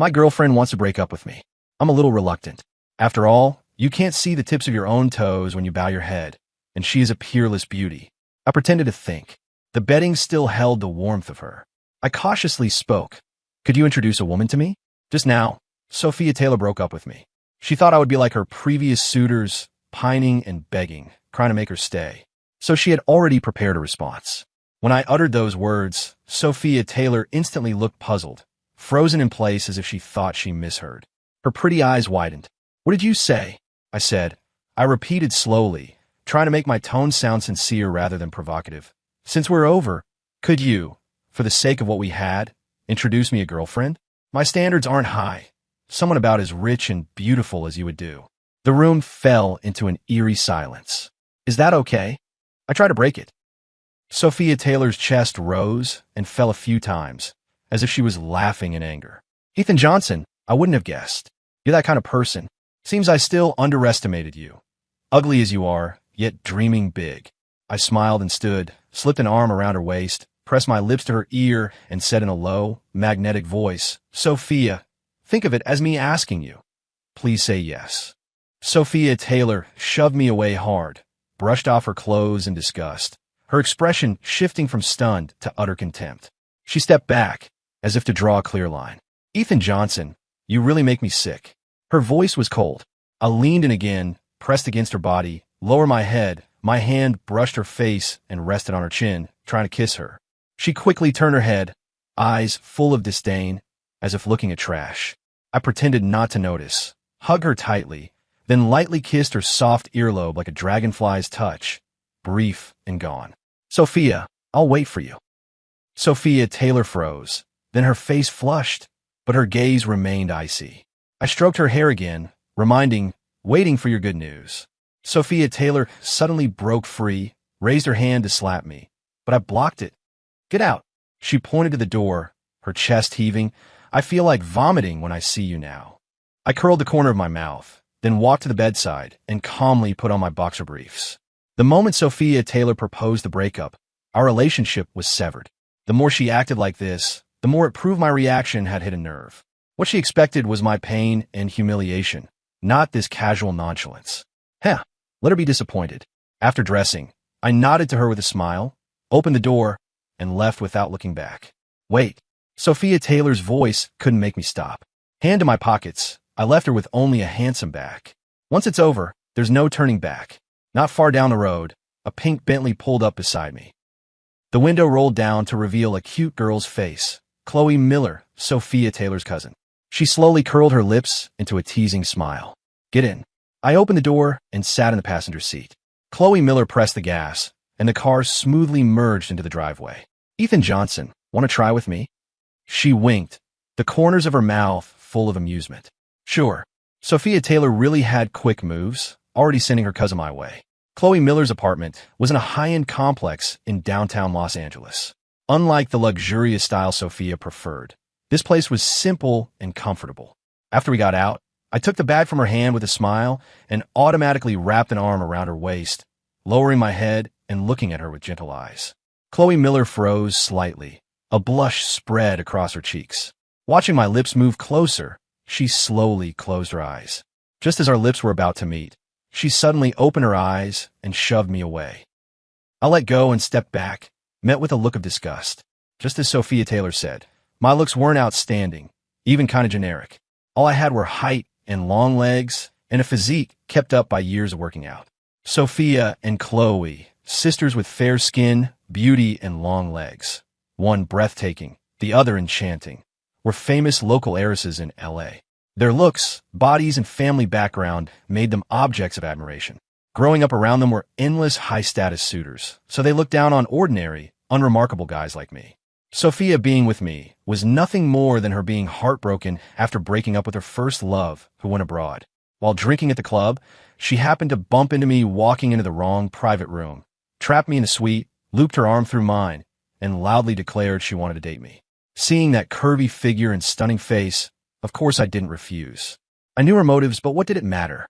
My girlfriend wants to break up with me. I'm a little reluctant. After all, you can't see the tips of your own toes when you bow your head, and she is a peerless beauty. I pretended to think. The bedding still held the warmth of her. I cautiously spoke. Could you introduce a woman to me? Just now, Sophia Taylor broke up with me. She thought I would be like her previous suitors, pining and begging, trying to make her stay. So she had already prepared a response. When I uttered those words, Sophia Taylor instantly looked puzzled, frozen in place as if she thought she misheard. Her pretty eyes widened. What did you say? I said. I repeated slowly, trying to make my tone sound sincere rather than provocative. Since we're over, could you, for the sake of what we had, introduce me a girlfriend? My standards aren't high. Someone about as rich and beautiful as you would do. The room fell into an eerie silence. Is that okay? I tried to break it. Sophia Taylor's chest rose and fell a few times, as if she was laughing in anger. Ethan Johnson, I wouldn't have guessed. You're that kind of person. Seems I still underestimated you. Ugly as you are, yet dreaming big. I smiled and stood, slipped an arm around her waist, pressed my lips to her ear, and said in a low, magnetic voice, Sophia, think of it as me asking you. Please say yes. Sophia Taylor shoved me away hard, brushed off her clothes in disgust, her expression shifting from stunned to utter contempt. She stepped back, as if to draw a clear line. Ethan Johnson, you really make me sick. Her voice was cold. I leaned in again, pressed against her body, lowered my head, my hand brushed her face and rested on her chin, trying to kiss her. She quickly turned her head, eyes full of disdain, as if looking at trash. I pretended not to notice, hugged her tightly, then lightly kissed her soft earlobe like a dragonfly's touch, brief and gone. Sophia, I'll wait for you. Sophia Taylor froze, then her face flushed, but her gaze remained icy. I stroked her hair again, waiting for your good news. Sophia Taylor suddenly broke free, raised her hand to slap me, but I blocked it. Get out. She pointed to the door, her chest heaving. I feel like vomiting when I see you now. I curled the corner of my mouth, then walked to the bedside and calmly put on my boxer briefs. The moment Sophia Taylor proposed the breakup, our relationship was severed. The more she acted like this, the more it proved my reaction had hit a nerve. What she expected was my pain and humiliation, not this casual nonchalance. Heh, let her be disappointed. After dressing, I nodded to her with a smile, opened the door, and left without looking back. Wait. Sophia Taylor's voice couldn't make me stop. Hand to my pockets, I left her with only a handsome back. Once it's over, there's no turning back. Not far down the road, a pink Bentley pulled up beside me. The window rolled down to reveal a cute girl's face, Chloe Miller, Sophia Taylor's cousin. She slowly curled her lips into a teasing smile. Get in. I opened the door and sat in the passenger seat. Chloe Miller pressed the gas, and the car smoothly merged into the driveway. Ethan Johnson, want to try with me? She winked, the corners of her mouth full of amusement. Sure. Sophia Taylor really had quick moves, already sending her cousin my way. Chloe Miller's apartment was in a high-end complex in downtown Los Angeles. Unlike the luxurious style Sophia preferred, this place was simple and comfortable. After we got out, I took the bag from her hand with a smile and automatically wrapped an arm around her waist, lowering my head and looking at her with gentle eyes. Chloe Miller froze slightly. A blush spread across her cheeks. Watching my lips move closer, she slowly closed her eyes. Just as our lips were about to meet, she suddenly opened her eyes and shoved me away. I let go and stepped back, met with a look of disgust. Just as Sophia Taylor said, my looks weren't outstanding, even kind of generic. All I had were height and long legs and a physique kept up by years of working out. Sophia and Chloe, sisters with fair skin, beauty, and long legs. One breathtaking, the other enchanting, were famous local heiresses in L.A. Their looks, bodies, and family background made them objects of admiration. Growing up around them were endless high-status suitors, so they looked down on ordinary, unremarkable guys like me. Sophia being with me was nothing more than her being heartbroken after breaking up with her first love who went abroad. While drinking at the club, she happened to bump into me walking into the wrong private room, trapped me in the suite, looped her arm through mine, and loudly declared she wanted to date me. Seeing that curvy figure and stunning face, of course I didn't refuse. I knew her motives, but what did it matter?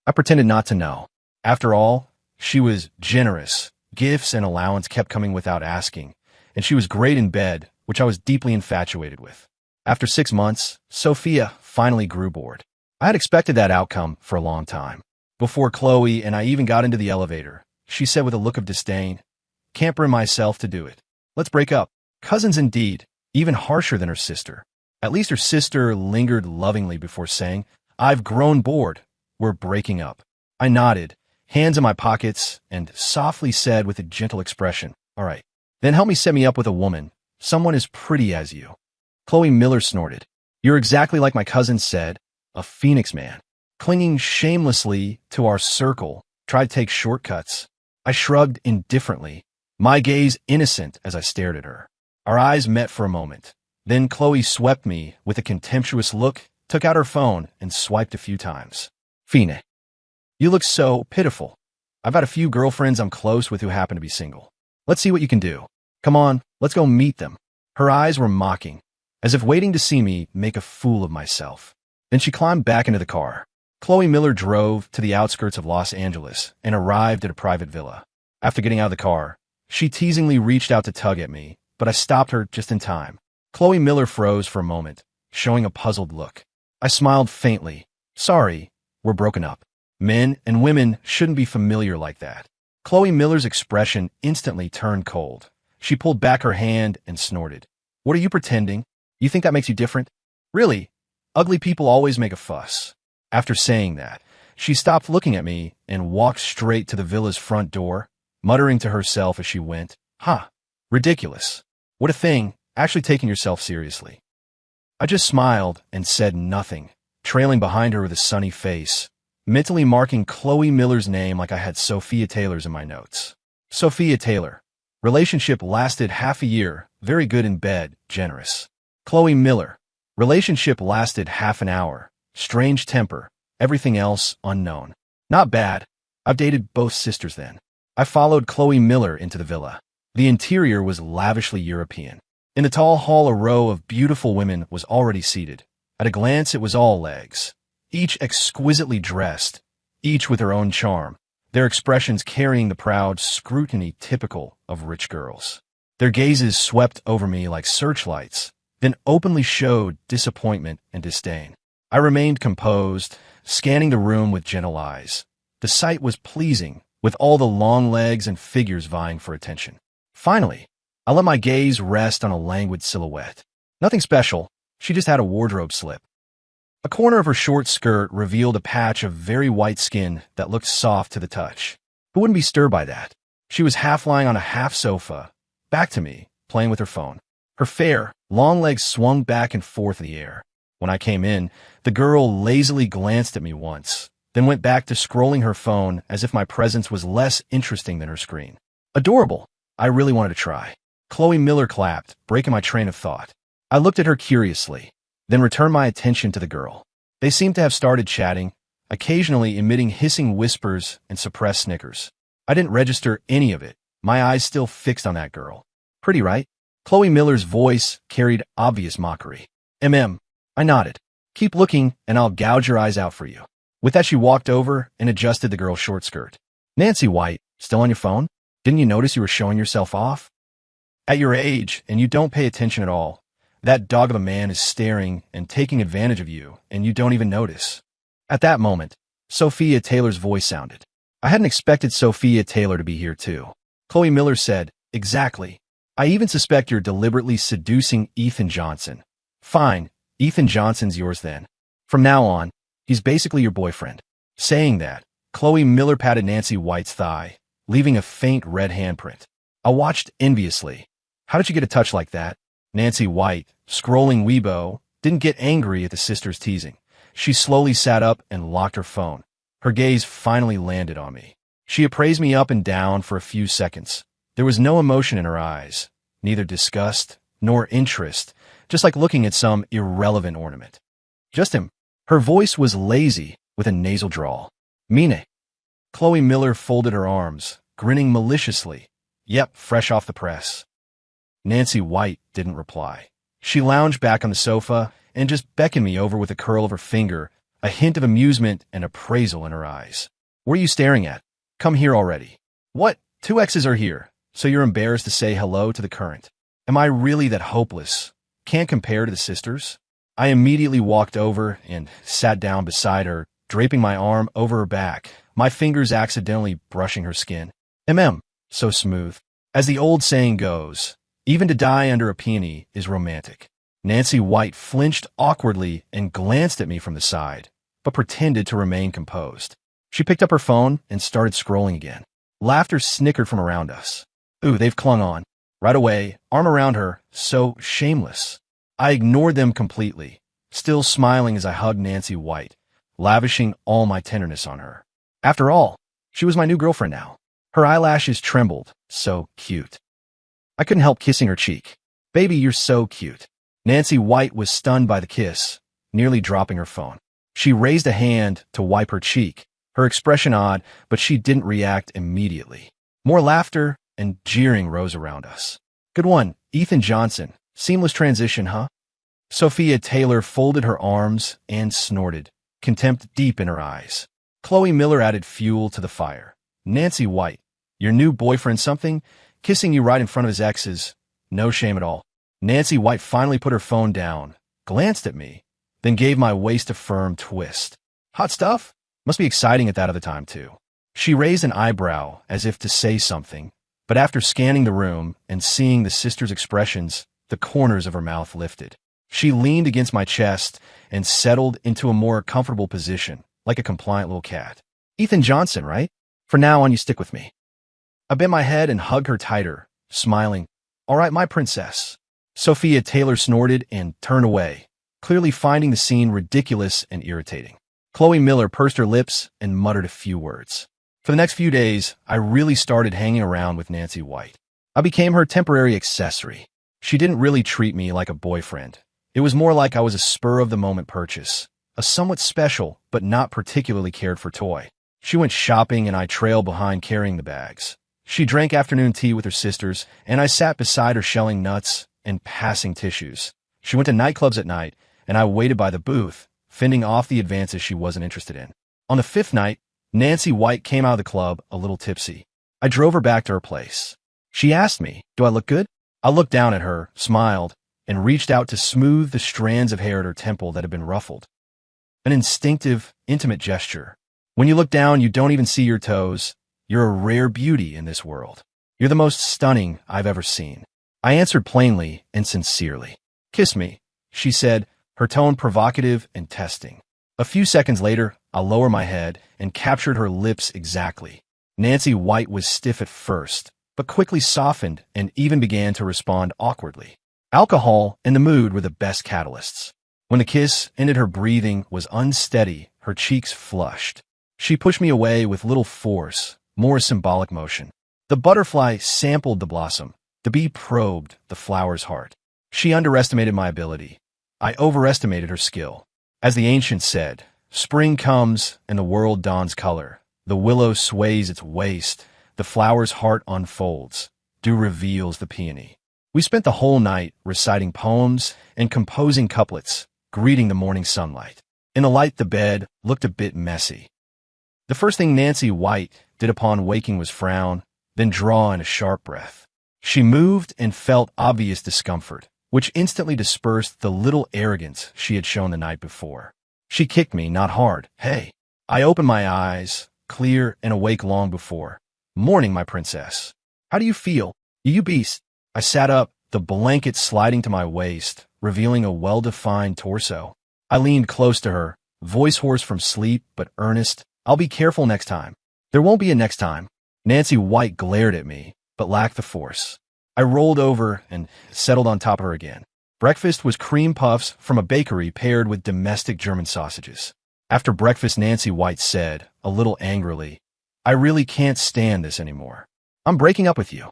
I pretended not to know. After all, she was generous. Gifts and allowance kept coming without asking, and she was great in bed, which I was deeply infatuated with. After 6 months, Sophia finally grew bored. I had expected that outcome for a long time. Before Chloe and I even got into the elevator, she said with a look of disdain, "Can't bring myself to do it. Let's break up." Cousins indeed, even harsher than her sister. At least her sister lingered lovingly before saying, "I've grown bored. We're breaking up." I nodded, hands in my pockets, and softly said with a gentle expression, "All right. Then help me set me up with a woman, someone as pretty as you." Chloe Miller snorted. "You're exactly like my cousin said, a phoenix man, clinging shamelessly to our circle, tried to take shortcuts." I shrugged indifferently, my gaze innocent as I stared at her. Our eyes met for a moment. Then Chloe swept me with a contemptuous look, took out her phone, and swiped a few times. "Fine. You look so pitiful. I've got a few girlfriends I'm close with who happen to be single. Let's see what you can do. Come on, let's go meet them." Her eyes were mocking, as if waiting to see me make a fool of myself. Then she climbed back into the car. Chloe Miller drove to the outskirts of Los Angeles and arrived at a private villa. After getting out of the car, she teasingly reached out to tug at me, but I stopped her just in time. Chloe Miller froze for a moment, showing a puzzled look. I smiled faintly. "Sorry, we're broken up. Men and women shouldn't be familiar like that." Chloe Miller's expression instantly turned cold. She pulled back her hand and snorted. "What are you pretending? You think that makes you different? Really? Ugly people always make a fuss." After saying that, she stopped looking at me and walked straight to the villa's front door, muttering to herself as she went, "Huh, ridiculous. What a thing, actually taking yourself seriously." I just smiled and said nothing, trailing behind her with a sunny face, mentally marking Chloe Miller's name like I had Sophia Taylor's in my notes. Sophia Taylor. Relationship lasted half a year, very good in bed, generous. Chloe Miller. Relationship lasted half an hour, strange temper, everything else unknown. Not bad. I've dated both sisters then. I followed Chloe Miller into the villa. The interior was lavishly European. In the tall hall, a row of beautiful women was already seated. At a glance, it was all legs, each exquisitely dressed, each with her own charm, their expressions carrying the proud scrutiny typical of rich girls. Their gazes swept over me like searchlights, then openly showed disappointment and disdain. I remained composed, scanning the room with gentle eyes. The sight was pleasing, with all the long legs and figures vying for attention. Finally, I let my gaze rest on a languid silhouette. Nothing special, she just had a wardrobe slip. A corner of her short skirt revealed a patch of very white skin that looked soft to the touch. Who wouldn't be stirred by that? She was half lying on a half sofa, back to me, playing with her phone. Her fair, long legs swung back and forth in the air. When I came in, the girl lazily glanced at me once, then went back to scrolling her phone as if my presence was less interesting than her screen. Adorable. I really wanted to try. Chloe Miller clapped, breaking my train of thought. I looked at her curiously, then returned my attention to the girl. They seemed to have started chatting, occasionally emitting hissing whispers and suppressed snickers. I didn't register any of it, my eyes still fixed on that girl. Pretty, right? Chloe Miller's voice carried obvious mockery. I nodded. "Keep looking, and I'll gouge your eyes out for you." With that, she walked over and adjusted the girl's short skirt. "Nancy White, still on your phone? Didn't you notice you were showing yourself off? At your age, and you don't pay attention at all. That dog of a man is staring and taking advantage of you, and you don't even notice." At that moment, Sophia Taylor's voice sounded. I hadn't expected Sophia Taylor to be here too. Chloe Miller said, "Exactly. I even suspect you're deliberately seducing Ethan Johnson." "Fine, Ethan Johnson's yours then. From now on, he's basically your boyfriend." Saying that, Chloe Miller patted Nancy White's thigh, leaving a faint red handprint. I watched enviously. How did you get a touch like that? Nancy White, scrolling Weibo, didn't get angry at the sister's teasing. She slowly sat up and locked her phone. Her gaze finally landed on me. She appraised me up and down for a few seconds. There was no emotion in her eyes, neither disgust nor interest, just like looking at some irrelevant ornament. "Just him." Her voice was lazy, with a nasal drawl. "Mine." Chloe Miller folded her arms, grinning maliciously. "Yep, fresh off the press." Nancy White didn't reply. She lounged back on the sofa and just beckoned me over with a curl of her finger, a hint of amusement and appraisal in her eyes. "What are you staring at? Come here already." "What? 2 exes are here, so you're embarrassed to say hello to the current. Am I really that hopeless? can't compare to the sisters. I immediately walked over and sat down beside her, draping my arm over her back, my fingers accidentally brushing her skin. So smooth. As the old saying goes, even to die under a peony is romantic. Nancy White flinched awkwardly and glanced at me from the side, but pretended to remain composed. She picked up her phone and started scrolling again. Laughter snickered from around us. Ooh, they've clung on. Right away, arm around her, so shameless. I ignored them completely, still smiling as I hugged Nancy White, lavishing all my tenderness on her. After all, she was my new girlfriend now. Her eyelashes trembled, so cute. I couldn't help kissing her cheek. Baby, you're so cute. Nancy White was stunned by the kiss, nearly dropping her phone. She raised a hand to wipe her cheek, her expression odd, but she didn't react immediately. More laughter and jeering rose around us. Good one, Ethan Johnson. Seamless transition, huh? Sophia Taylor folded her arms and snorted, contempt deep in her eyes. Chloe Miller added fuel to the fire. Nancy White, your new boyfriend something? Kissing you right in front of his exes. No shame at all. Nancy White finally put her phone down, glanced at me, then gave my waist a firm twist. Hot stuff? Must be exciting at that other time, too. She raised an eyebrow as if to say something, but after scanning the room and seeing the sisters' expressions, the corners of her mouth lifted. She leaned against my chest and settled into a more comfortable position, like a compliant little cat. Ethan Johnson, right? For now on, you stick with me. I bent my head and hugged her tighter, smiling. All right, my princess. Sophia Taylor snorted and turned away, clearly finding the scene ridiculous and irritating. Chloe Miller pursed her lips and muttered a few words. For the next few days, I really started hanging around with Nancy White. I became her temporary accessory. She didn't really treat me like a boyfriend. It was more like I was a spur-of-the-moment purchase, a somewhat special but not particularly cared-for toy. She went shopping and I trailed behind carrying the bags. She drank afternoon tea with her sisters, and I sat beside her shelling nuts and passing tissues. She went to nightclubs at night, and I waited by the booth, fending off the advances she wasn't interested in. On the fifth night, Nancy White came out of the club a little tipsy. I drove her back to her place. She asked me, do I look good? I looked down at her, smiled, and reached out to smooth the strands of hair at her temple that had been ruffled. An instinctive, intimate gesture. When you look down, you don't even see your toes. You're a rare beauty in this world. You're the most stunning I've ever seen. I answered plainly and sincerely. Kiss me, she said, her tone provocative and testing. A few seconds later, I lowered my head and captured her lips exactly. Nancy White was stiff at first, but quickly softened and even began to respond awkwardly. Alcohol and the mood were the best catalysts. When the kiss ended, her breathing was unsteady, her cheeks flushed. She pushed me away with little force, more symbolic motion. The butterfly sampled the blossom. The bee probed the flower's heart. She underestimated my ability. I overestimated her skill. As the ancients said, spring comes and the world dawns color. The willow sways its waist. The flower's heart unfolds. Dew reveals the peony. We spent the whole night reciting poems and composing couplets, greeting the morning sunlight. In the light, the bed looked a bit messy. The first thing Nancy White did upon waking was frown, then draw in a sharp breath. She moved and felt obvious discomfort, which instantly dispersed the little arrogance she had shown the night before. She kicked me, not hard. Hey. I opened my eyes, clear and awake long before. Morning, my princess. How do you feel? You beast. I sat up, the blanket sliding to my waist, revealing a well-defined torso. I leaned close to her, voice hoarse from sleep but earnest. I'll be careful next time. There won't be a next time. Nancy White glared at me, but lacked the force. I rolled over and settled on top of her again. Breakfast was cream puffs from a bakery paired with domestic German sausages. After breakfast, Nancy White said, a little angrily, I really can't stand this anymore. I'm breaking up with you.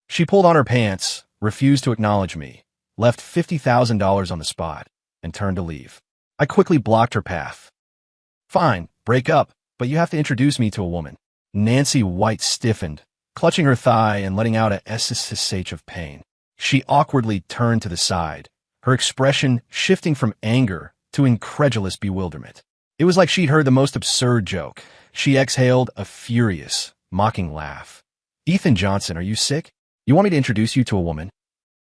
She pulled on her pants, refused to acknowledge me, left $50,000 on the spot, and turned to leave. I quickly blocked her path. Fine, break up, but you have to introduce me to a woman. Nancy White stiffened, clutching her thigh and letting out a ssh of pain. She awkwardly turned to the side, her expression shifting from anger to incredulous bewilderment. It was like she'd heard the most absurd joke. She exhaled a furious, mocking laugh. Ethan Johnson, are you sick? You want me to introduce you to a woman?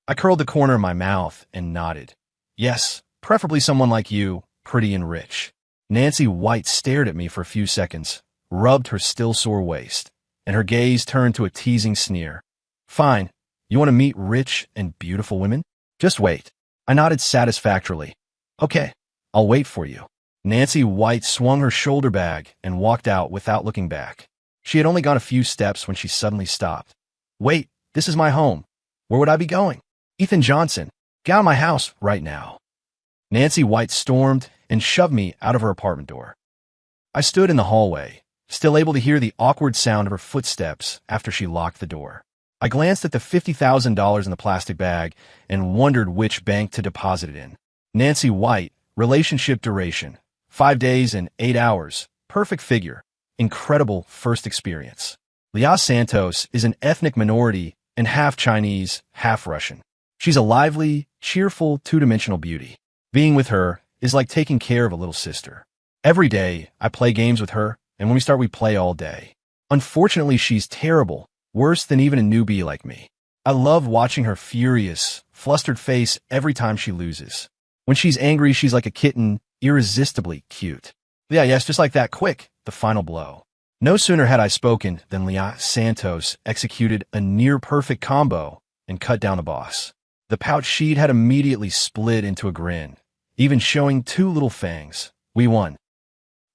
I curled the corner of my mouth and nodded. Yes, preferably someone like you, pretty and rich. Nancy White stared at me for a few seconds, rubbed her still sore waist, and her gaze turned to a teasing sneer. Fine. You want to meet rich and beautiful women? Just wait. I nodded satisfactorily. Okay, I'll wait for you. Nancy White swung her shoulder bag and walked out without looking back. She had only gone a few steps when she suddenly stopped. Wait, this is my home. Where would I be going? Ethan Johnson, get out of my house right now. Nancy White stormed and shoved me out of her apartment door. I stood in the hallway, still able to hear the awkward sound of her footsteps after she locked the door. I glanced at the $50,000 in the plastic bag and wondered which bank to deposit it in. Nancy White, relationship duration, 5 days and 8 hours, perfect figure, incredible first experience. Leia Santos is an ethnic minority and half Chinese, half Russian. She's a lively, cheerful, two-dimensional beauty. Being with her is like taking care of a little sister. Every day, I play games with her, and when we start, we play all day. Unfortunately, she's terrible, worse than even a newbie like me. I love watching her furious, flustered face every time she loses. When she's angry, she's like a kitten, irresistibly cute. Yeah, yes, just like that, quick, the final blow. No sooner had I spoken than Leia Santos executed a near-perfect combo and cut down the boss. The pouch sheet had immediately split into a grin, even showing 2 little fangs. We won.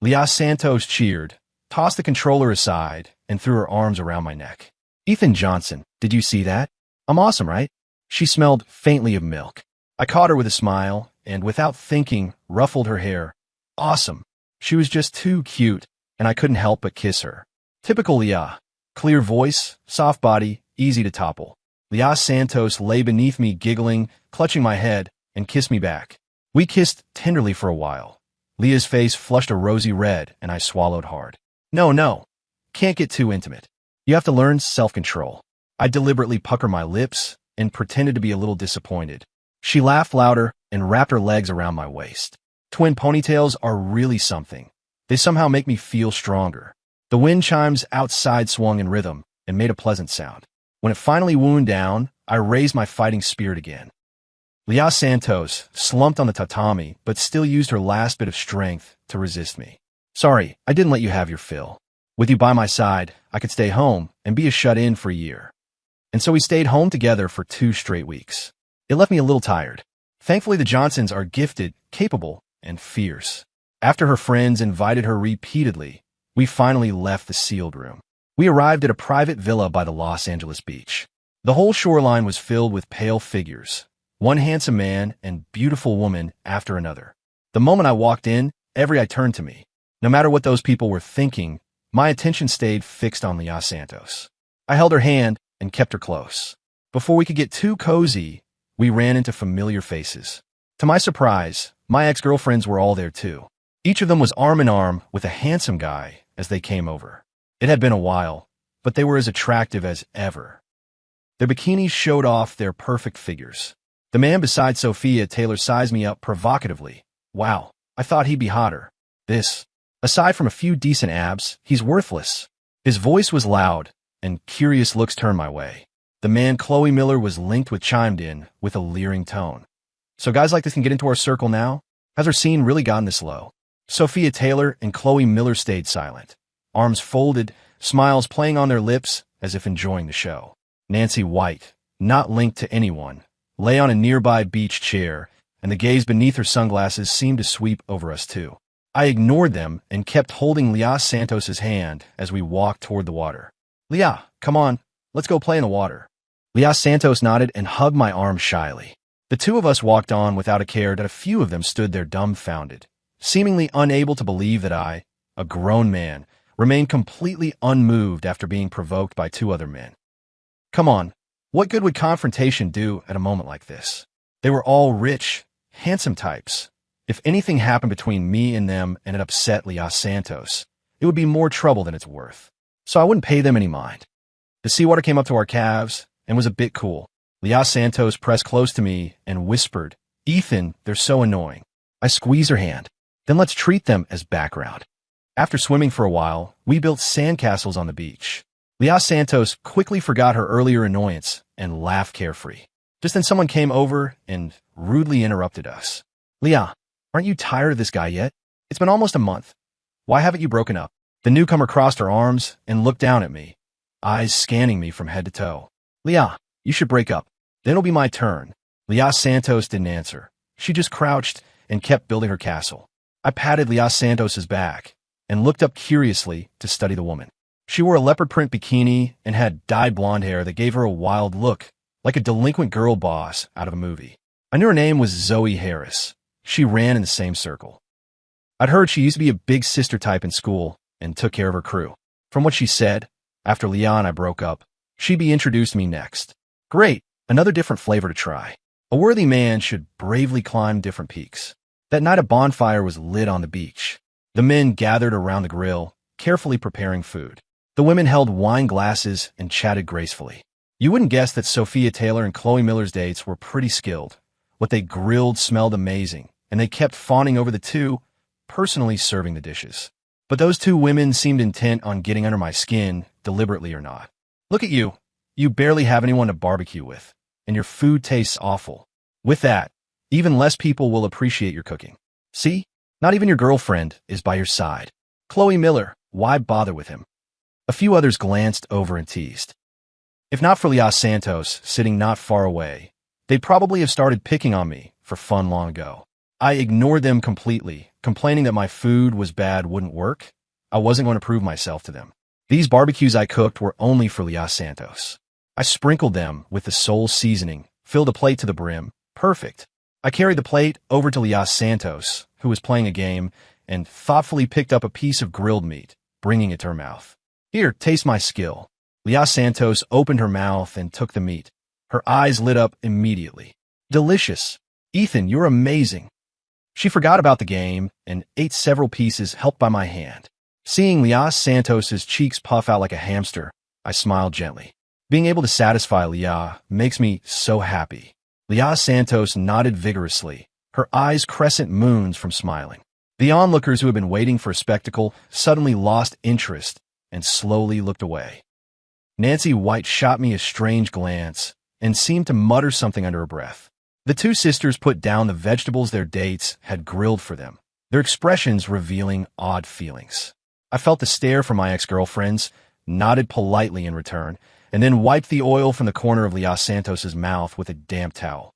Leia Santos cheered, tossed the controller aside, and threw her arms around my neck. Ethan Johnson, did you see that? I'm awesome, right? She smelled faintly of milk. I caught her with a smile, and without thinking, ruffled her hair. Awesome. She was just too cute, and I couldn't help but kiss her. Typical Leia. Clear voice, soft body, easy to topple. Leia Santos lay beneath me giggling, clutching my head, and kissed me back. We kissed tenderly for a while. Leia's face flushed a rosy red, and I swallowed hard. No. Can't get too intimate. You have to learn self-control. I deliberately puckered my lips and pretended to be a little disappointed. She laughed louder and wrapped her legs around my waist. Twin ponytails are really something. They somehow make me feel stronger. The wind chimes outside swung in rhythm and made a pleasant sound. When it finally wound down, I raised my fighting spirit again. Leia Santos slumped on the tatami, but still used her last bit of strength to resist me. Sorry, I didn't let you have your fill. With you by my side, I could stay home and be a shut-in for a year. And so we stayed home together for 2 straight weeks. It left me a little tired. Thankfully, the Johnsons are gifted, capable, and fierce. After her friends invited her repeatedly, we finally left the sealed room. We arrived at a private villa by the Los Angeles beach. The whole shoreline was filled with pale figures, one handsome man and beautiful woman after another. The moment I walked in, every eye turned to me. No matter what those people were thinking, my attention stayed fixed on Leia Santos. I held her hand and kept her close. Before we could get too cozy, we ran into familiar faces. To my surprise, my ex-girlfriends were all there too. Each of them was arm in arm with a handsome guy as they came over. It had been a while, but they were as attractive as ever. Their bikinis showed off their perfect figures. The man beside Sophia Taylor sized me up provocatively. Wow, I thought he'd be hotter. Aside from a few decent abs, he's worthless. His voice was loud, and curious looks turned my way. The man Chloe Miller was linked with chimed in with a leering tone. So guys like this can get into our circle now? Has our scene really gotten this low? Sophia Taylor and Chloe Miller stayed silent, arms folded, smiles playing on their lips as if enjoying the show. Nancy White, not linked to anyone, lay on a nearby beach chair, and the gaze beneath her sunglasses seemed to sweep over us too. I ignored them and kept holding Leia Santos's hand as we walked toward the water. Leia, come on, let's go play in the water. Leia Santos nodded and hugged my arm shyly. The two of us walked on without a care that a few of them stood there dumbfounded, seemingly unable to believe that I, a grown man, remained completely unmoved after being provoked by 2 other men. Come on, what good would confrontation do at a moment like this? They were all rich, handsome types. If anything happened between me and them and it upset Leia Santos, it would be more trouble than it's worth. So I wouldn't pay them any mind. The seawater came up to our calves and was a bit cool. Leia Santos pressed close to me and whispered, Ethan, they're so annoying. I squeezed her hand. Then let's treat them as background. After swimming for a while, we built sandcastles on the beach. Leia Santos quickly forgot her earlier annoyance and laughed carefree. Just then someone came over and rudely interrupted us. Leia, aren't you tired of this guy yet? It's been almost a month. Why haven't you broken up? The newcomer crossed her arms and looked down at me, eyes scanning me from head to toe. Leia, you should break up. Then it'll be my turn. Leia Santos didn't answer. She just crouched and kept building her castle. I patted Leia Santos's back and looked up curiously to study the woman. She wore a leopard print bikini and had dyed blonde hair that gave her a wild look, like a delinquent girl boss out of a movie. I knew her name was Zoe Harris. She ran in the same circle. I'd heard she used to be a big sister type in school and took care of her crew. From what she said, after Leia and I broke up, she'd be introduced to me next. Great, another different flavor to try. A worthy man should bravely climb different peaks. That night a bonfire was lit on the beach. The men gathered around the grill, carefully preparing food. The women held wine glasses and chatted gracefully. You wouldn't guess that Sophia Taylor and Chloe Miller's dates were pretty skilled. What they grilled smelled amazing, and they kept fawning over the two, personally serving the dishes. But those two women seemed intent on getting under my skin, deliberately or not. Look at you. You barely have anyone to barbecue with, and your food tastes awful. With that, even less people will appreciate your cooking. See? Not even your girlfriend is by your side. Chloe Miller, why bother with him? A few others glanced over and teased. If not for Leia Santos sitting not far away, they'd probably have started picking on me for fun long ago. I ignored them completely, complaining that my food was bad wouldn't work. I wasn't going to prove myself to them. These barbecues I cooked were only for Leia Santos. I sprinkled them with the soul seasoning, filled a plate to the brim. Perfect. I carried the plate over to Leia Santos, who was playing a game, and thoughtfully picked up a piece of grilled meat, bringing it to her mouth. Here, taste my skill. Leia Santos opened her mouth and took the meat. Her eyes lit up immediately. Delicious. Ethan, you're amazing. She forgot about the game and ate several pieces helped by my hand. Seeing Leia Santos's cheeks puff out like a hamster, I smiled gently. Being able to satisfy Leia makes me so happy. Leia Santos nodded vigorously, her eyes crescent moons from smiling. The onlookers who had been waiting for a spectacle suddenly lost interest and slowly looked away. Nancy White shot me a strange glance and seemed to mutter something under her breath. The two sisters put down the vegetables their dates had grilled for them, their expressions revealing odd feelings. I felt the stare from my ex-girlfriends, nodded politely in return, and then wiped the oil from the corner of Leia Santos's mouth with a damp towel.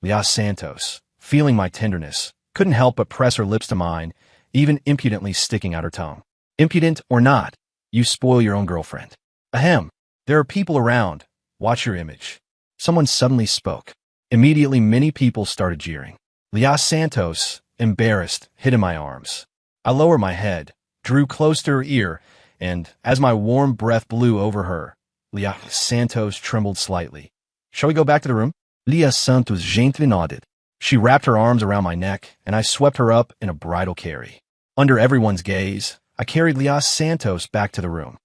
Leia Santos, feeling my tenderness, couldn't help but press her lips to mine, even impudently sticking out her tongue. Impudent or not, you spoil your own girlfriend. Ahem. There are people around. Watch your image. Someone suddenly spoke. Immediately, many people started jeering. Leia Santos, embarrassed, hid in my arms. I lowered my head, drew close to her ear, and, as my warm breath blew over her, Leia Santos trembled slightly. Shall we go back to the room? Leia Santos gently nodded. She wrapped her arms around my neck, and I swept her up in a bridal carry. Under everyone's gaze, I carried Leia Santos back to the room.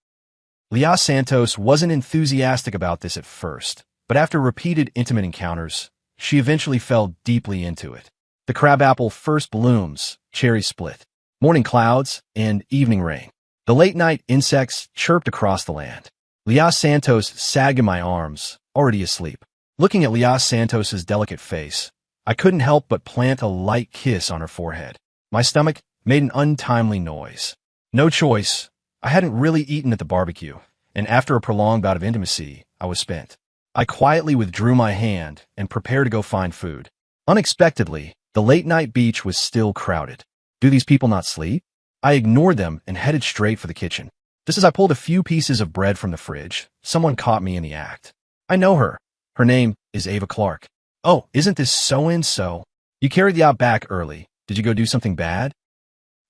Leia Santos wasn't enthusiastic about this at first, but after repeated intimate encounters, she eventually fell deeply into it. The crabapple first blooms, cherry split, morning clouds, and evening rain. The late-night insects chirped across the land. Leia Santos sagged in my arms, already asleep. Looking at Leia Santos's delicate face, I couldn't help but plant a light kiss on her forehead. My stomach made an untimely noise. No choice. I hadn't really eaten at the barbecue, and after a prolonged bout of intimacy, I was spent. I quietly withdrew my hand and prepared to go find food. Unexpectedly, the late-night beach was still crowded. Do these people not sleep? I ignored them and headed straight for the kitchen. Just as I pulled a few pieces of bread from the fridge, someone caught me in the act. I know her. Her name is Ava Clark. Oh, isn't this so-and-so? You carried the out back early. Did you go do something bad?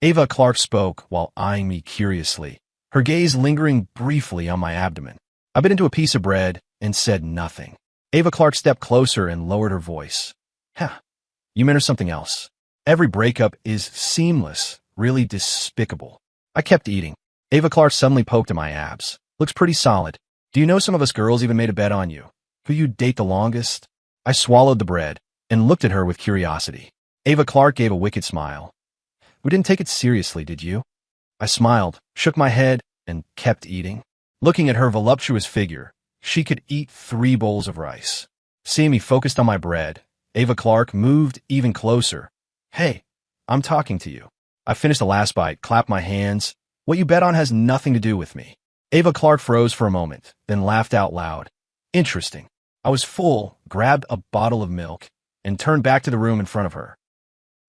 Ava Clark spoke while eyeing me curiously, her gaze lingering briefly on my abdomen. I bit into a piece of bread and said nothing. Ava Clark stepped closer and lowered her voice. You meant something else. Every breakup is seamless, really despicable. I kept eating. Ava Clark suddenly poked at my abs. Looks pretty solid. Do you know some of us girls even made a bet on you? Who you'd date the longest? I swallowed the bread and looked at her with curiosity. Ava Clark gave a wicked smile. We didn't take it seriously, did you? I smiled, shook my head, and kept eating. Looking at her voluptuous figure, she could eat 3 bowls of rice. Seeing me focused on my bread, Ava Clark moved even closer. Hey, I'm talking to you. I finished the last bite, clapped my hands. What you bet on has nothing to do with me. Ava Clark froze for a moment, then laughed out loud. Interesting. I was full, grabbed a bottle of milk, and turned back to the room in front of her.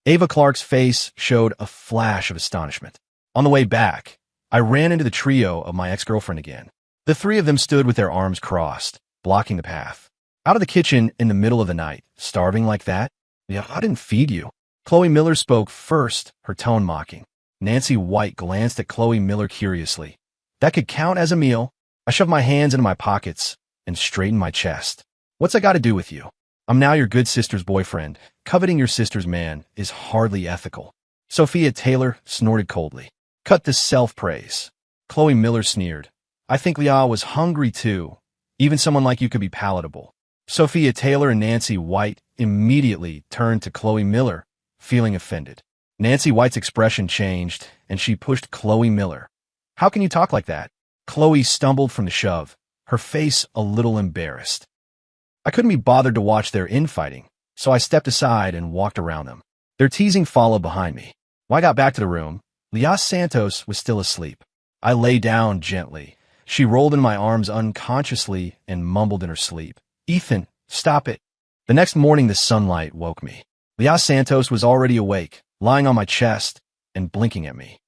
Ava Clark's face showed a flash of astonishment. On the way back, I ran into the trio of my ex-girlfriend again. The three of them stood with their arms crossed, blocking the path. Out of the kitchen in the middle of the night, starving like that? Yeah, I didn't feed you. Chloe Miller spoke first, her tone mocking. Nancy White glanced at Chloe Miller curiously. That could count as a meal. I shoved my hands into my pockets and straightened my chest. What's I got to do with you? I'm now your good sister's boyfriend. Coveting your sister's man is hardly ethical. Sophia Taylor snorted coldly. Cut this self-praise. Chloe Miller sneered. I think Leia was hungry too. Even someone like you could be palatable. Sophia Taylor and Nancy White immediately turned to Chloe Miller, feeling offended. Nancy White's expression changed, and she pushed Chloe Miller. How can you talk like that? Chloe stumbled from the shove, her face a little embarrassed. I couldn't be bothered to watch their infighting, so I stepped aside and walked around them. Their teasing followed behind me. When I got back to the room, Leia Santos was still asleep. I lay down gently. She rolled in my arms unconsciously and mumbled in her sleep. Ethan, stop it. The next morning the sunlight woke me. Leia Santos was already awake, lying on my chest and blinking at me.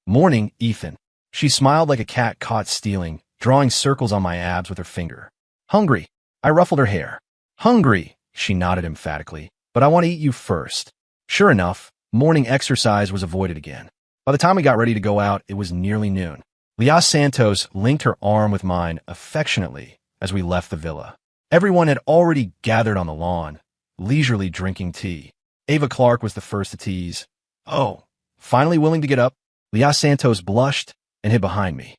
Morning, Ethan. She smiled like a cat caught stealing, drawing circles on my abs with her finger. Hungry. I ruffled her hair. Hungry, she nodded emphatically, but I want to eat you first. Sure enough, morning exercise was avoided again. By the time we got ready to go out, it was nearly noon. Leia Santos linked her arm with mine affectionately as we left the villa. Everyone had already gathered on the lawn, leisurely drinking tea. Ava Clark was the first to tease. Oh, finally willing to get up? Leia Santos blushed and hid behind me.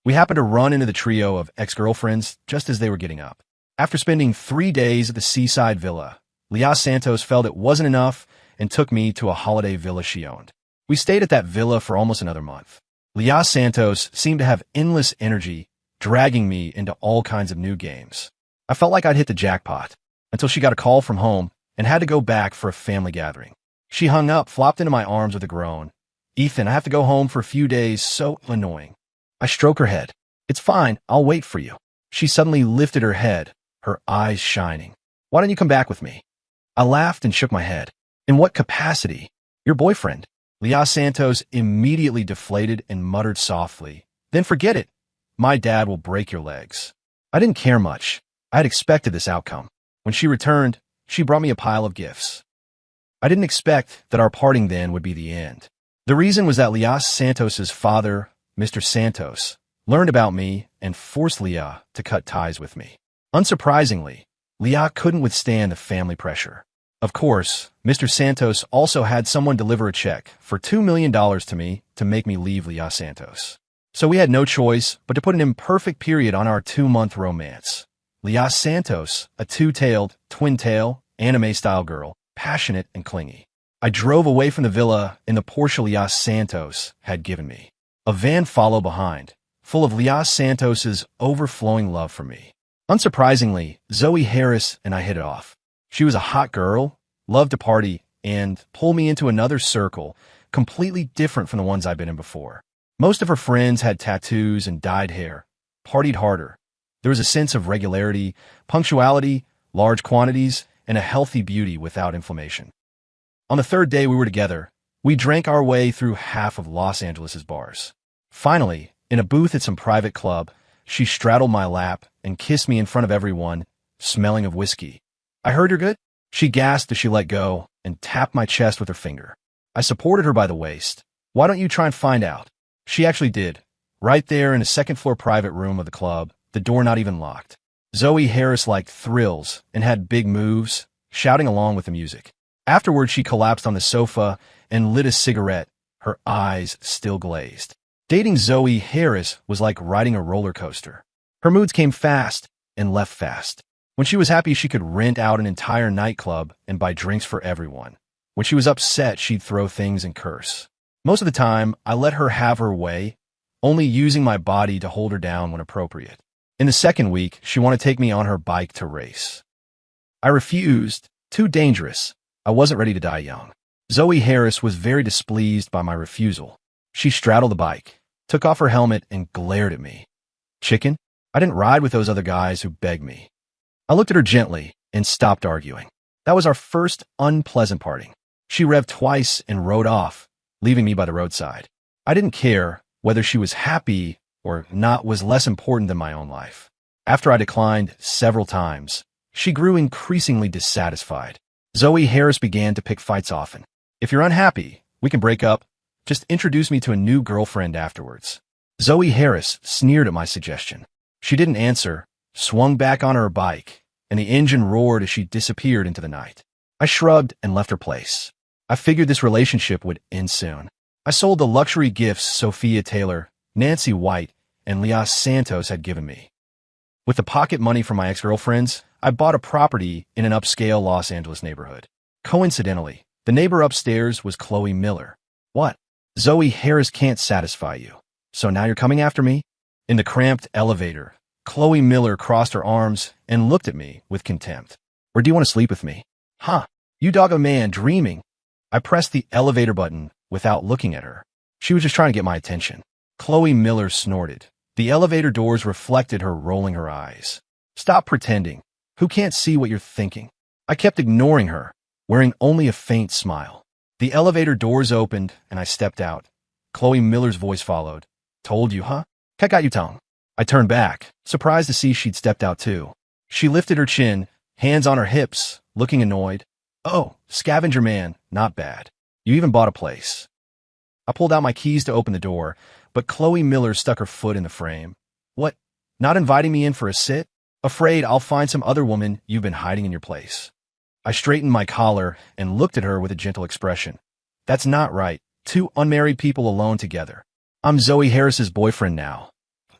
We happened to run into the trio of ex-girlfriends just as they were getting up. After spending 3 days at the seaside villa, Leia Santos felt it wasn't enough and took me to a holiday villa she owned. We stayed at that villa for almost another month. Leia Santos seemed to have endless energy, dragging me into all kinds of new games. I felt like I'd hit the jackpot, until she got a call from home and had to go back for a family gathering. She hung up, flopped into my arms with a groan. Ethan, I have to go home for a few days, so annoying. I stroke her head. It's fine, I'll wait for you. She suddenly lifted her head, her eyes shining. Why don't you come back with me? I laughed and shook my head. In what capacity? Your boyfriend. Leia Santos immediately deflated and muttered softly. Then forget it. My dad will break your legs. I didn't care much. I had expected this outcome. When she returned, she brought me a pile of gifts. I didn't expect that our parting then would be the end. The reason was that Leia Santos's father, Mr. Santos, learned about me and forced Leia to cut ties with me. Unsurprisingly, Leia couldn't withstand the family pressure. Of course, Mr. Santos also had someone deliver a check for $2 million to me to make me leave Leia Santos. So we had no choice but to put an imperfect period on our 2-month romance. Leia Santos, a two-tailed, twin-tail, anime-style girl, passionate and clingy. I drove away from the villa in the Porsche Leia Santos had given me. A van followed behind, full of Leia Santos's overflowing love for me. Unsurprisingly, Zoe Harris and I hit it off. She was a hot girl, loved to party, and pulled me into another circle, completely different from the ones I'd been in before. Most of her friends had tattoos and dyed hair, partied harder. There was a sense of regularity, punctuality, large quantities, and a healthy beauty without inflammation. On the third day we were together, we drank our way through half of Los Angeles' bars. Finally, in a booth at some private club, she straddled my lap and kissed me in front of everyone, smelling of whiskey. I heard you're good? She gasped as she let go and tapped my chest with her finger. I supported her by the waist. Why don't you try and find out? She actually did. Right there in a second-floor private room of the club, the door not even locked. Zoe Harris liked thrills and had big moves, shouting along with the music. Afterward, she collapsed on the sofa and lit a cigarette, her eyes still glazed. Dating Zoe Harris was like riding a roller coaster. Her moods came fast and left fast. When she was happy, she could rent out an entire nightclub and buy drinks for everyone. When she was upset, she'd throw things and curse. Most of the time, I let her have her way, only using my body to hold her down when appropriate. In the second week, she wanted to take me on her bike to race. I refused. Too dangerous. I wasn't ready to die young. Zoe Harris was very displeased by my refusal. She straddled the bike, took off her helmet, and glared at me. Chicken? I didn't ride with those other guys who begged me. I looked at her gently and stopped arguing. That was our first unpleasant parting. She revved twice and rode off, leaving me by the roadside. I didn't care. Whether she was happy or not was less important than my own life. After I declined several times, she grew increasingly dissatisfied. Zoe Harris began to pick fights often. If you're unhappy, we can break up. Just introduce me to a new girlfriend afterwards. Zoe Harris sneered at my suggestion. She didn't answer, swung back on her bike, and the engine roared as she disappeared into the night. I shrugged and left her place. I figured this relationship would end soon. I sold the luxury gifts Sophia Taylor, Nancy White, and Leia Santos had given me. With the pocket money from my ex-girlfriends, I bought a property in an upscale Los Angeles neighborhood. Coincidentally, the neighbor upstairs was Chloe Miller. What? Zoe Harris can't satisfy you. So now you're coming after me? In the cramped elevator, Chloe Miller crossed her arms and looked at me with contempt. Or do you want to sleep with me? Huh? You dog a man dreaming. I pressed the elevator button without looking at her. She was just trying to get my attention. Chloe Miller snorted. The elevator doors reflected her rolling her eyes. Stop pretending. Who can't see what you're thinking? I kept ignoring her, wearing only a faint smile. The elevator doors opened, and I stepped out. Chloe Miller's voice followed. Told you, huh? Cat got you tongue. I turned back, surprised to see she'd stepped out too. She lifted her chin, hands on her hips, looking annoyed. Oh, scavenger man, not bad. You even bought a place. I pulled out my keys to open the door, but Chloe Miller stuck her foot in the frame. What? Not inviting me in for a sit? Afraid I'll find some other woman you've been hiding in your place. I straightened my collar and looked at her with a gentle expression. That's not right. Two unmarried people alone together. I'm Zoe Harris's boyfriend now.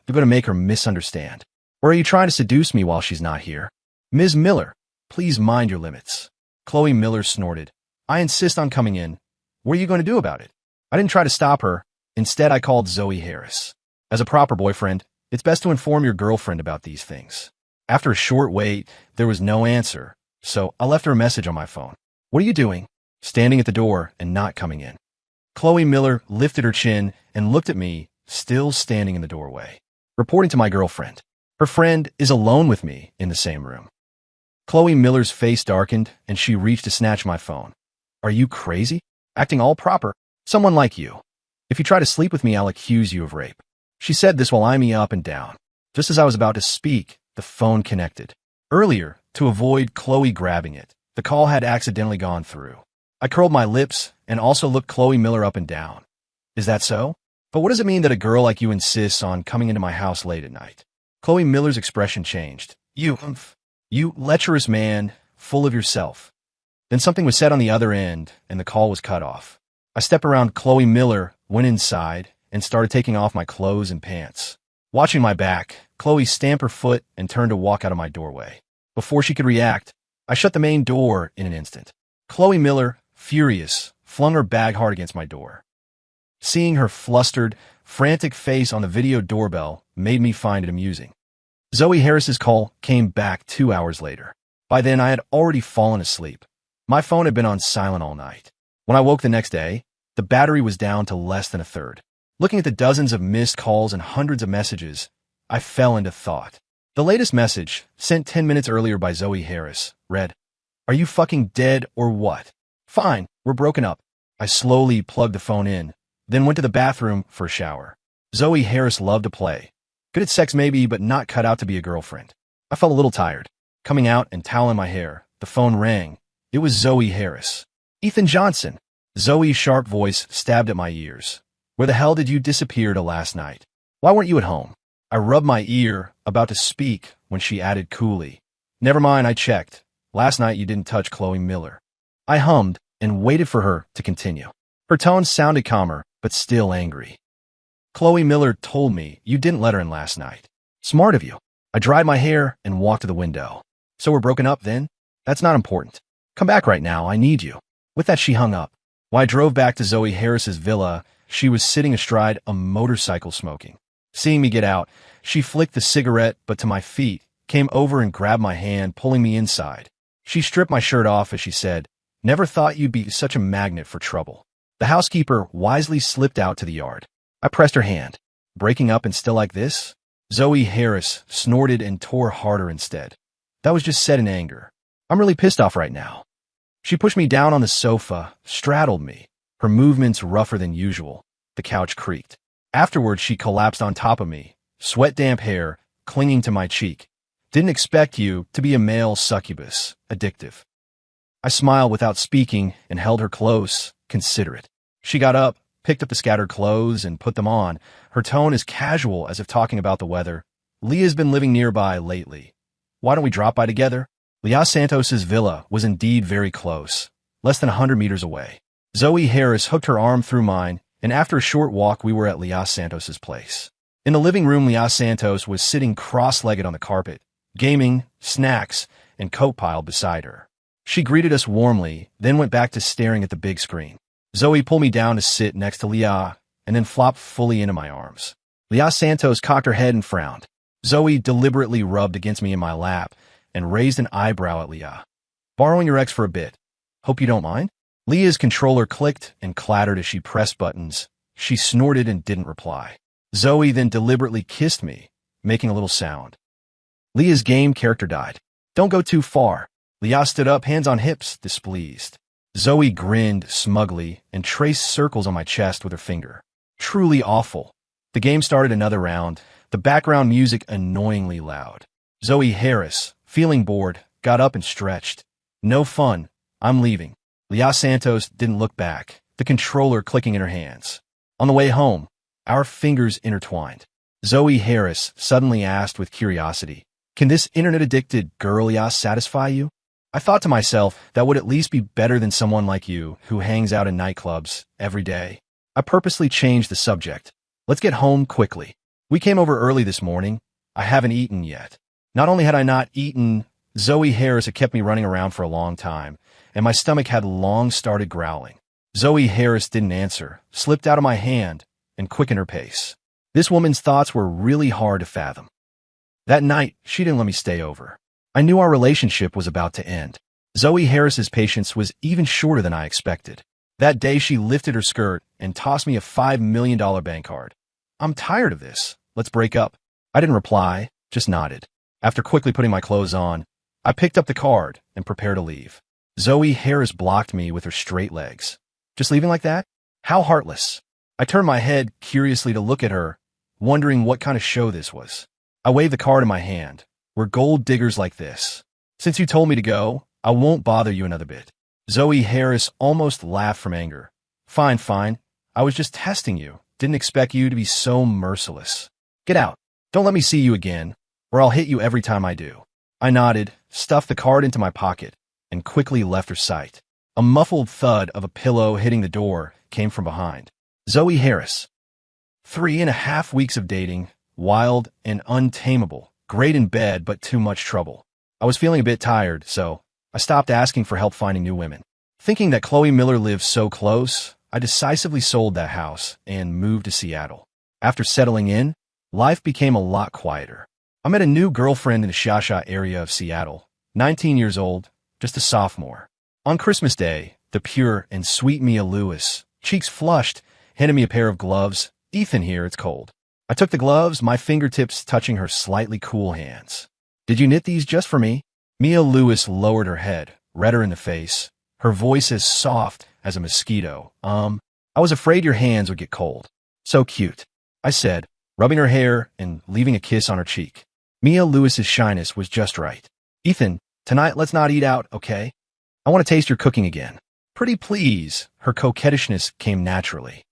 You're going to make her misunderstand. Or are you trying to seduce me while she's not here? Ms. Miller, please mind your limits. Chloe Miller snorted. I insist on coming in. What are you going to do about it? I didn't try to stop her. Instead, I called Zoe Harris. As a proper boyfriend, it's best to inform your girlfriend about these things. After a short wait, there was no answer, so I left her a message on my phone. What are you doing? Standing at the door and not coming in. Chloe Miller lifted her chin and looked at me, still standing in the doorway. Reporting to my girlfriend. Her friend is alone with me in the same room. Chloe Miller's face darkened, and she reached to snatch my phone. Are you crazy? Acting all proper. Someone like you. If you try to sleep with me, I'll accuse you of rape. She said this while eyeing me up and down. Just as I was about to speak, the phone connected. Earlier, to avoid Chloe grabbing it, the call had accidentally gone through. I curled my lips and also looked Chloe Miller up and down. Is that so? But what does it mean that a girl like you insists on coming into my house late at night? Chloe Miller's expression changed. You lecherous man, full of yourself. Then something was said on the other end, and the call was cut off. I stepped around Chloe Miller, went inside, and started taking off my clothes and pants. Watching my back, Chloe stamped her foot and turned to walk out of my doorway. Before she could react, I shut the main door in an instant. Chloe Miller, furious, flung her bag hard against my door. Seeing her flustered, frantic face on the video doorbell made me find it amusing. Zoe Harris's call came back 2 hours later. By then, I had already fallen asleep. My phone had been on silent all night. When I woke the next day, the battery was down to less than a third. Looking at the dozens of missed calls and hundreds of messages, I fell into thought. The latest message, sent 10 minutes earlier by Zoe Harris, read, Are you fucking dead or what? Fine, we're broken up. I slowly plugged the phone in, then went to the bathroom for a shower. Zoe Harris loved to play. Good at sex maybe, but not cut out to be a girlfriend. I felt a little tired. Coming out and towel in my hair, the phone rang. It was Zoe Harris. Ethan Johnson. Zoe's sharp voice stabbed at my ears. Where the hell did you disappear to last night? Why weren't you at home? I rubbed my ear, about to speak, when she added coolly. Never mind, I checked. Last night you didn't touch Chloe Miller. I hummed and waited for her to continue. Her tone sounded calmer, but still angry. Chloe Miller told me you didn't let her in last night. Smart of you. I dried my hair and walked to the window. So we're broken up then? That's not important. Come back right now, I need you. With that, she hung up. While I drove back to Zoe Harris's villa, she was sitting astride a motorcycle smoking. Seeing me get out, she flicked the cigarette, but to my feet, came over and grabbed my hand, pulling me inside. She stripped my shirt off as she said, "Never thought you'd be such a magnet for trouble." The housekeeper wisely slipped out to the yard. I pressed her hand. "Breaking up and still like this?" Zoe Harris snorted and tore harder instead. "That was just said in anger. I'm really pissed off right now." She pushed me down on the sofa, straddled me, her movements rougher than usual. The couch creaked. Afterwards, she collapsed on top of me, sweat-damp hair clinging to my cheek. "Didn't expect you to be a male succubus, addictive." I smiled without speaking and held her close, considerate. She got up, picked up the scattered clothes, and put them on, her tone as casual as if talking about the weather. "Leia's been living nearby lately. Why don't we drop by together?" Leia Santos's villa was indeed very close, less than 100 meters away. Zoe Harris hooked her arm through mine, and after a short walk, we were at Leia Santos's place. In the living room, Leia Santos was sitting cross-legged on the carpet, gaming, snacks, and coat piled beside her. She greeted us warmly, then went back to staring at the big screen. Zoe pulled me down to sit next to Leia, and then flopped fully into my arms. Leia Santos cocked her head and frowned. Zoe deliberately rubbed against me in my lap and raised an eyebrow at Leia. "Borrowing your ex for a bit. Hope you don't mind?" Leia's controller clicked and clattered as she pressed buttons. She snorted and didn't reply. Zoe then deliberately kissed me, making a little sound. Leia's game character died. "Don't go too far." Leia stood up, hands on hips, displeased. Zoe grinned smugly and traced circles on my chest with her finger. Truly awful. The game started another round, the background music annoyingly loud. Zoe Harris, feeling bored, got up and stretched. "No fun. I'm leaving." Leia Santos didn't look back, the controller clicking in her hands. On the way home, our fingers intertwined. Zoe Harris suddenly asked with curiosity, "Can this internet-addicted girl Leia satisfy you?" I thought to myself that would at least be better than someone like you who hangs out in nightclubs every day. I purposely changed the subject. "Let's get home quickly. We came over early this morning. I haven't eaten yet." Not only had I not eaten, Zoe Harris had kept me running around for a long time, and my stomach had long started growling. Zoe Harris didn't answer, slipped out of my hand, and quickened her pace. This woman's thoughts were really hard to fathom. That night, she didn't let me stay over. I knew our relationship was about to end. Zoe Harris's patience was even shorter than I expected. That day, she lifted her skirt and tossed me a $5 million bank card. "I'm tired of this. Let's break up." I didn't reply, just nodded. After quickly putting my clothes on, I picked up the card and prepared to leave. Zoe Harris blocked me with her straight legs. "Just leaving like that? How heartless." I turned my head curiously to look at her, wondering what kind of show this was. I waved the card in my hand. "We're gold diggers like this. Since you told me to go, I won't bother you another bit." Zoe Harris almost laughed from anger. Fine. I was just testing you. Didn't expect you to be so merciless. Get out. Don't let me see you again, or I'll hit you every time I do." I nodded, stuffed the card into my pocket, and quickly left her sight. A muffled thud of a pillow hitting the door came from behind. Zoe Harris. 3.5 weeks of dating, wild and untamable, great in bed but too much trouble. I was feeling a bit tired, so I stopped asking for help finding new women. Thinking that Chloe Miller lived so close, I decisively sold that house and moved to Seattle. After settling in, life became a lot quieter. I met a new girlfriend in the Shasha area of Seattle, 19 years old, just a sophomore. On Christmas Day, the pure and sweet Mia Lewis, cheeks flushed, handed me a pair of gloves. "Ethan here, it's cold." I took the gloves, my fingertips touching her slightly cool hands. "Did you knit these just for me?" Mia Lewis lowered her head, redder in the face, her voice as soft as a mosquito. I was afraid your hands would get cold." "So cute," I said, rubbing her hair and leaving a kiss on her cheek. Mia Lewis's shyness was just right. "Ethan, tonight let's not eat out, okay? I want to taste your cooking again." "Pretty please." Her coquettishness came naturally.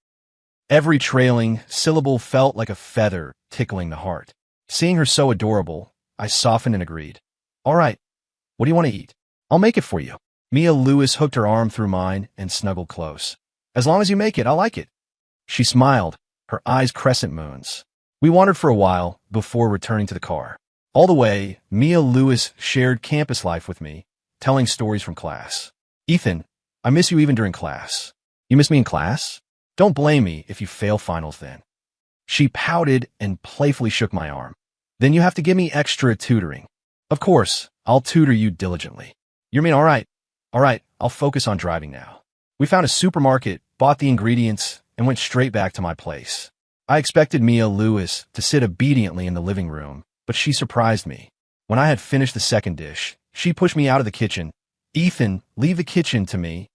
Every trailing syllable felt like a feather tickling the heart. Seeing her so adorable, I softened and agreed. "All right, what do you want to eat? I'll make it for you." Mia Lewis hooked her arm through mine and snuggled close. "As long as you make it, I'll like it." She smiled, her eyes crescent moons. We wandered for a while before returning to the car. All the way, Mia Lewis shared campus life with me, telling stories from class. "Ethan, I miss you even during class." "You miss me in class? Don't blame me if you fail finals then." She pouted and playfully shook my arm. "Then you have to give me extra tutoring." "Of course, I'll tutor you diligently." You mean all right? All right, I'll focus on driving now. We found a supermarket, bought the ingredients, and went straight back to my place. I expected Mia Lewis to sit obediently in the living room, but she surprised me. When I had finished the second dish, she pushed me out of the kitchen. Ethan, leave the kitchen to me.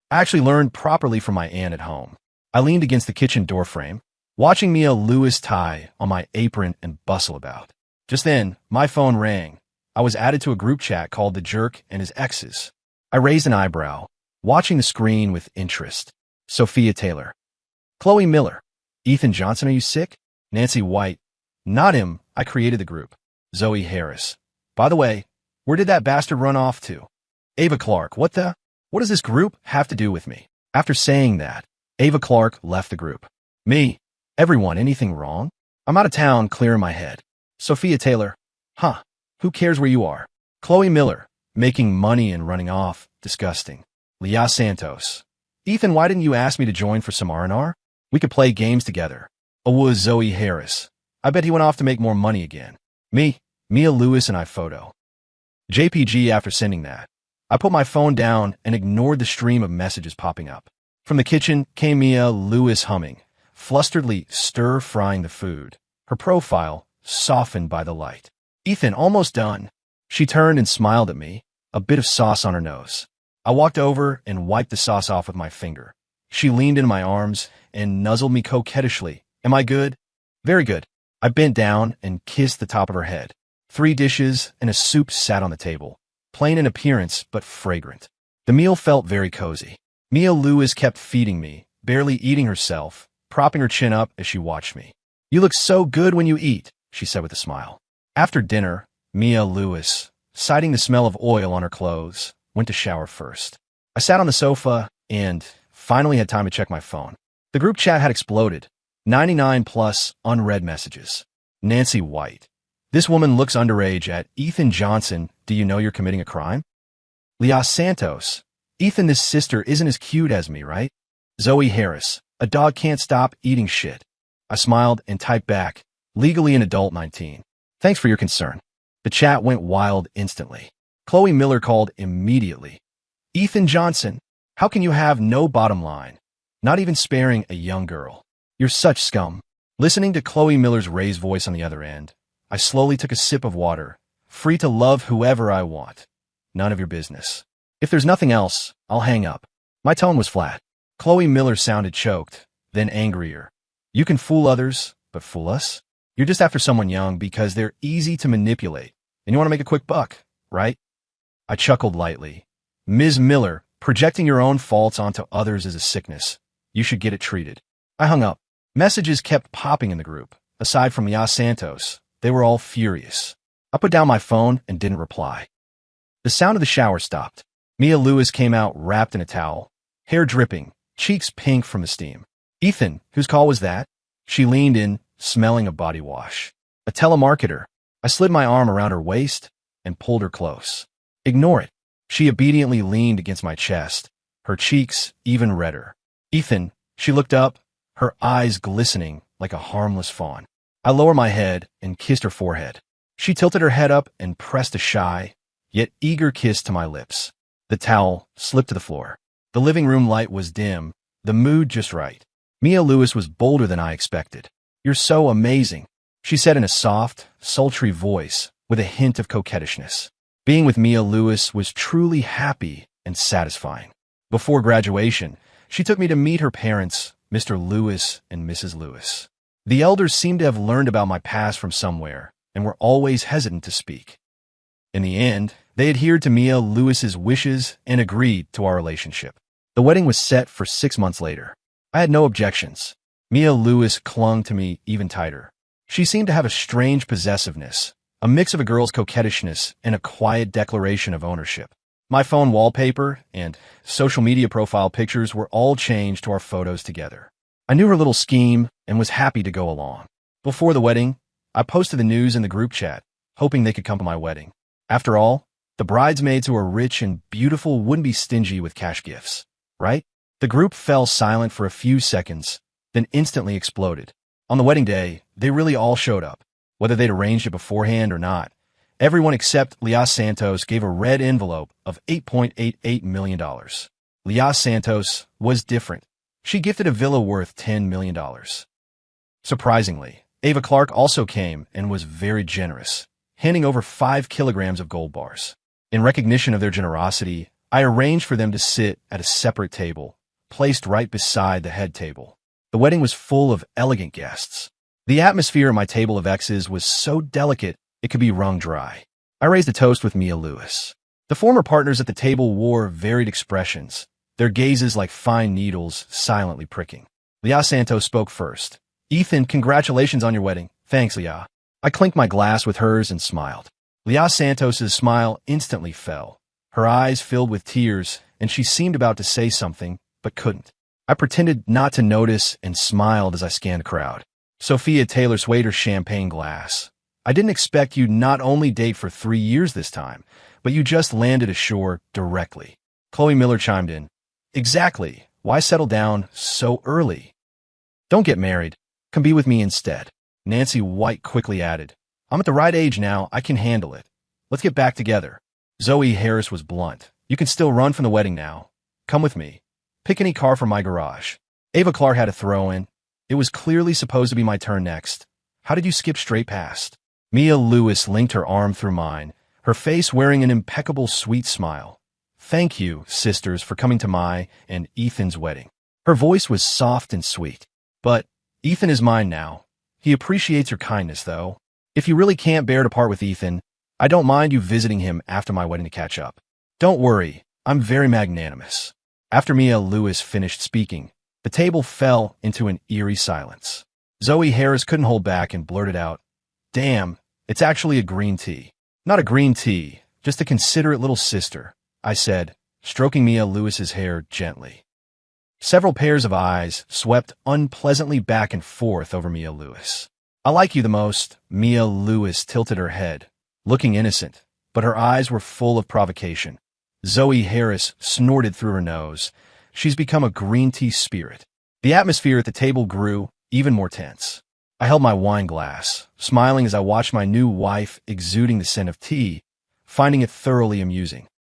I actually learned properly from my aunt at home. I leaned against the kitchen doorframe, watching Mia Lewis tie on my apron and bustle about. Just then, my phone rang. I was added to a group chat called The Jerk and His Exes. I raised an eyebrow, watching the screen with interest. Sophia Taylor. Chloe Miller. Ethan Johnson, are you sick? Nancy White. Not him, I created the group. Zoe Harris. By the way, where did that bastard run off to? Ava Clark, what does this group have to do with me? After saying that, Ava Clark left the group. Me. Everyone, anything wrong? I'm out of town, clearing my head. Sophia Taylor. Huh. Who cares where you are? Chloe Miller. Making money and running off. Disgusting. Leia Santos. Ethan, why didn't you ask me to join for some R&R? We could play games together. Was Zoe Harris. I bet he went off to make more money again. Me. Mia Lewis and I photo. JPG after sending that. I put my phone down and ignored the stream of messages popping up. From the kitchen came Mia Lewis humming, flusteredly stir-frying the food, her profile softened by the light. Ethan, almost done. She turned and smiled at me, a bit of sauce on her nose. I walked over and wiped the sauce off with my finger. She leaned into my arms and nuzzled me coquettishly. Am I good? Very good. I bent down and kissed the top of her head. 3 dishes and a soup sat on the table, plain in appearance but fragrant. The meal felt very cozy. Mia Lewis kept feeding me, barely eating herself, propping her chin up as she watched me. You look so good when you eat, she said with a smile. After dinner, Mia Lewis, citing the smell of oil on her clothes, went to shower first. I sat on the sofa and finally had time to check my phone. The group chat had exploded. 99 plus unread messages. Nancy White. This woman looks underage at Ethan Johnson. Do you know you're committing a crime? Leia Santos. Ethan, this sister isn't as cute as me, right? Zoe Harris. A dog can't stop eating shit. I smiled and typed back. Legally an adult 19. Thanks for your concern. The chat went wild instantly. Chloe Miller called immediately. Ethan Johnson, how can you have no bottom line? Not even sparing a young girl. You're such scum. Listening to Chloe Miller's raised voice on the other end, I slowly took a sip of water. Free to love whoever I want. None of your business. If there's nothing else, I'll hang up. My tone was flat. Chloe Miller sounded choked, then angrier. You can fool others, but fool us? You're just after someone young because they're easy to manipulate, and you want to make a quick buck, right? I chuckled lightly. Ms. Miller, projecting your own faults onto others is a sickness. You should get it treated. I hung up. Messages kept popping in the group. Aside from Leia Santos, they were all furious. I put down my phone and didn't reply. The sound of the shower stopped. Mia Lewis came out wrapped in a towel, hair dripping, cheeks pink from the steam. Ethan, whose call was that? She leaned in, smelling of body wash. A telemarketer. I slid my arm around her waist and pulled her close. Ignore it. She obediently leaned against my chest, her cheeks even redder. Ethan, she looked up, her eyes glistening like a harmless fawn. I lowered my head and kissed her forehead. She tilted her head up and pressed a shy, yet eager kiss to my lips. The towel slipped to the floor. The living room light was dim, the mood just right. Mia Lewis was bolder than I expected. You're so amazing, she said in a soft, sultry voice with a hint of coquettishness. Being with Mia Lewis was truly happy and satisfying. Before graduation, she took me to meet her parents, Mr. Lewis and Mrs. Lewis. The elders seemed to have learned about my past from somewhere and were always hesitant to speak. In the end, they adhered to Mia Lewis's wishes and agreed to our relationship. The wedding was set for 6 months later. I had no objections. Mia Lewis clung to me even tighter. She seemed to have a strange possessiveness, a mix of a girl's coquettishness and a quiet declaration of ownership. My phone wallpaper and social media profile pictures were all changed to our photos together. I knew her little scheme and was happy to go along. Before the wedding, I posted the news in the group chat, hoping they could come to my wedding. After all, the bridesmaids who are rich and beautiful wouldn't be stingy with cash gifts, right? The group fell silent for a few seconds, then instantly exploded. On the wedding day, they really all showed up. Whether they'd arranged it beforehand or not, Everyone except Leia Santos gave a red envelope of $8.88 million. Leia Santos was different. She gifted a villa worth $10 million. Surprisingly, Ava Clark also came and was very generous, handing over 5 kilograms of gold bars. In recognition of their generosity, I arranged for them to sit at a separate table, placed right beside the head table. The wedding was full of elegant guests. The atmosphere at my table of exes was so delicate it could be wrung dry. I raised a toast with Mia Lewis. The former partners at the table wore varied expressions, their gazes like fine needles silently pricking. Leia Santos spoke first. "Ethan, congratulations on your wedding." "Thanks, Leia." I clinked my glass with hers and smiled. Leia Santos's smile instantly fell. Her eyes filled with tears, and she seemed about to say something, but couldn't. I pretended not to notice and smiled as I scanned the crowd. Sophia Taylor swayed her champagne glass. "I didn't expect you'd not only date for 3 years this time, but you just landed ashore directly." Chloe Miller chimed in. "Exactly. Why settle down so early? Don't get married. Come be with me instead." Nancy White quickly added, "I'm at the right age now. I can handle it. Let's get back together." Zoe Harris was blunt. "You can still run from the wedding now. Come with me. Pick any car from my garage." Ava Clark had a throw-in. "It was clearly supposed to be my turn next. How did you skip straight past?" Mia Lewis linked her arm through mine, her face wearing an impeccable sweet smile. "Thank you, sisters, for coming to my and Ethan's wedding." Her voice was soft and sweet. "But Ethan is mine now. He appreciates your kindness, though. If you really can't bear to part with Ethan, I don't mind you visiting him after my wedding to catch up. Don't worry, I'm very magnanimous." After Mia Lewis finished speaking, the table fell into an eerie silence. Zoe Harris couldn't hold back and blurted out, "Damn, it's actually a green tea." "Not a green tea, just a considerate little sister," I said, stroking Mia Lewis's hair gently. Several pairs of eyes swept unpleasantly back and forth over Mia Lewis. "I like you the most." Mia Lewis tilted her head, looking innocent, but her eyes were full of provocation. Zoe Harris snorted through her nose. "She's become a green tea spirit." The atmosphere at the table grew even more tense. I held my wine glass, smiling as I watched my new wife exuding the scent of tea, finding it thoroughly amusing.